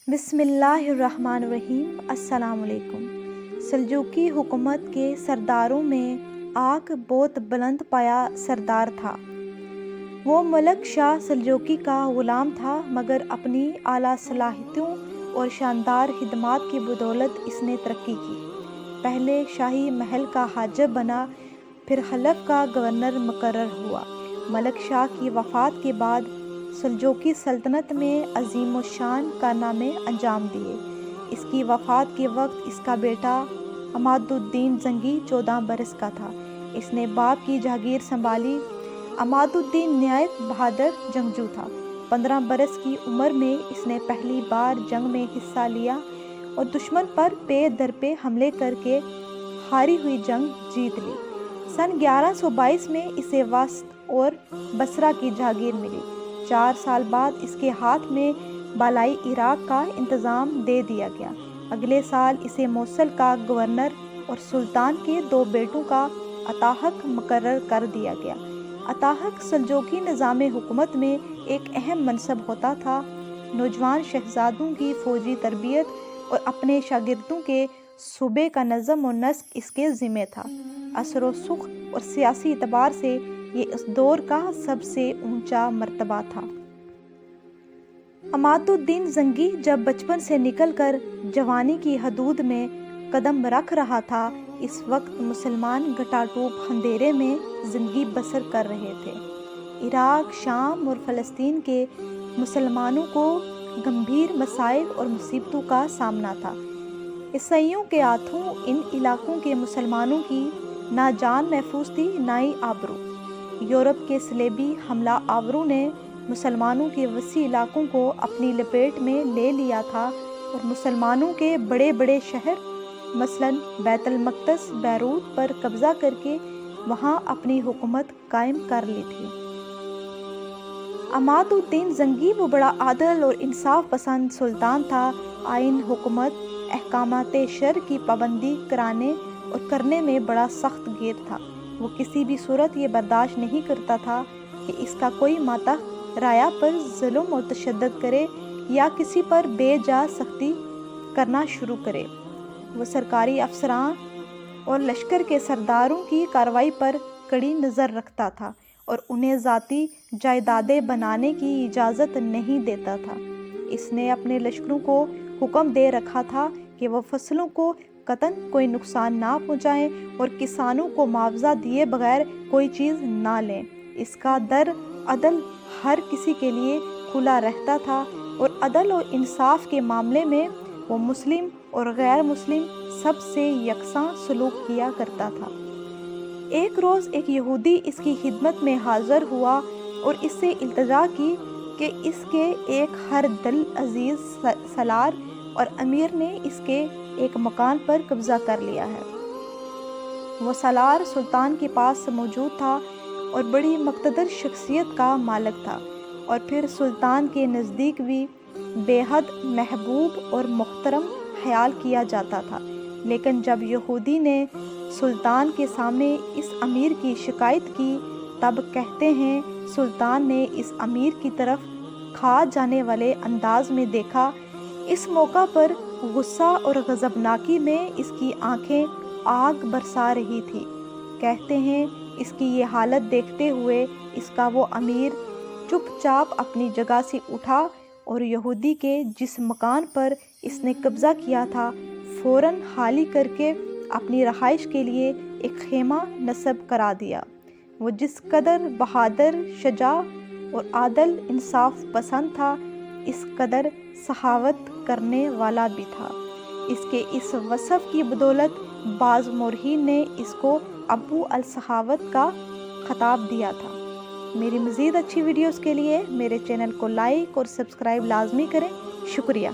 بسم اللہ الرحمن الرحیم۔ السلام علیکم۔ سلجوقی حکومت کے سرداروں میں آگ بہت بلند پایا سردار تھا۔ وہ ملک شاہ سلجوقی کا غلام تھا، مگر اپنی اعلیٰ صلاحیتوں اور شاندار خدمات کی بدولت اس نے ترقی کی۔ پہلے شاہی محل کا حاجب بنا، پھر خلف کا گورنر مقرر ہوا۔ ملک شاہ کی وفات کے بعد سلجوقی سلطنت میں عظیم الشان کارنامے انجام دیے۔ اس کی وفات کے وقت اس کا بیٹا عماد الدین زنگی 14 برس کا تھا۔ اس نے باپ کی جاگیر سنبھالی۔ عماد الدین نہایت بہادر جنگجو تھا۔ 15 برس کی عمر میں اس نے پہلی بار جنگ میں حصہ لیا اور دشمن پر پے در پے حملے کر کے ہاری ہوئی جنگ جیت لی۔ سن 1122 میں اسے وسط اور بصرہ کی جاگیر ملی۔ 4 سال بعد اس کے ہاتھ میں بالائی عراق کا انتظام دے دیا گیا۔ اگلے سال اسے موصل کا گورنر اور سلطان کے 2 بیٹوں کا عطاحق مقرر کر دیا گیا۔ عطاحق سلجوقی نظام حکومت میں ایک اہم منصب ہوتا تھا۔ نوجوان شہزادوں کی فوجی تربیت اور اپنے شاگردوں کے صوبے کا نظم و نسق اس کے ذمہ تھا۔ اثر و رسوخ اور سیاسی اعتبار سے یہ اس دور کا سب سے اونچا مرتبہ تھا۔ عماد الدین زنگی جب بچپن سے نکل کر جوانی کی حدود میں قدم رکھ رہا تھا، اس وقت مسلمان گٹاٹوپ اندھیرے میں زندگی بسر کر رہے تھے۔ عراق، شام اور فلسطین کے مسلمانوں کو گمبھیر مسائل اور مصیبتوں کا سامنا تھا۔ عیسائیوں کے ہاتھوں ان علاقوں کے مسلمانوں کی نہ جان محفوظ تھی، نہ ہی آبرو۔ یورپ کے صلیبی حملہ آوروں نے مسلمانوں کے وسیع علاقوں کو اپنی لپیٹ میں لے لیا تھا اور مسلمانوں کے بڑے بڑے شہر مثلاً بیت المقدس، بیروت پر قبضہ کر کے وہاں اپنی حکومت قائم کر لی تھی۔ عماد الدین زنگی وہ بڑا عادل اور انصاف پسند سلطان تھا۔ آئین، حکومت، احکامات شرع کی پابندی کرانے اور کرنے میں بڑا سخت گیر تھا۔ وہ کسی بھی صورت یہ برداشت نہیں کرتا تھا کہ اس کا کوئی ماتحت رعایا پر ظلم اور تشدد کرے یا کسی پر بے جا سختی کرنا شروع کرے۔ وہ سرکاری افسران اور لشکر کے سرداروں کی کارروائی پر کڑی نظر رکھتا تھا اور انہیں ذاتی جائیدادیں بنانے کی اجازت نہیں دیتا تھا۔ اس نے اپنے لشکروں کو حکم دے رکھا تھا کہ وہ فصلوں کو قطعاً کوئی نقصان نہ پہنچائیں اور کسانوں کو معاوضہ دیے بغیر کوئی چیز نہ لیں۔ اس کا در عدل ہر کسی کے لیے کھلا رہتا تھا اور عدل و انصاف کے معاملے میں وہ مسلم اور غیر مسلم سب سے یکساں سلوک کیا کرتا تھا۔ ایک روز ایک یہودی اس کی خدمت میں حاضر ہوا اور اس سے التجا کی کہ اس کے ایک ہر دل عزیز سالار اور امیر نے اس کے ایک مکان پر قبضہ کر لیا ہے۔ وہ سالار سلطان کے پاس موجود تھا اور بڑی مقتدر شخصیت کا مالک تھا، اور پھر سلطان کے نزدیک بھی بے حد محبوب اور محترم خیال کیا جاتا تھا۔ لیکن جب یہودی نے سلطان کے سامنے اس امیر کی شکایت کی، تب کہتے ہیں سلطان نے اس امیر کی طرف کھا جانے والے انداز میں دیکھا۔ اس موقع پر غصہ اور غضبناکی میں اس کی آنکھیں آگ برسا رہی تھی۔ کہتے ہیں اس کی یہ حالت دیکھتے ہوئے اس کا وہ امیر چپ چاپ اپنی جگہ سے اٹھا اور یہودی کے جس مکان پر اس نے قبضہ کیا تھا فوراً خالی کر کے اپنی رہائش کے لیے ایک خیمہ نصب کرا دیا۔ وہ جس قدر بہادر، شجاع اور عادل انصاف پسند تھا، اس قدر سخاوت کرنے والا بھی تھا۔ اس کے اس وصف کی بدولت بعض مورخین نے اس کو ابو السخاوت کا خطاب دیا تھا۔ میری مزید اچھی ویڈیوز کے لیے میرے چینل کو لائک اور سبسکرائب لازمی کریں۔ شکریہ۔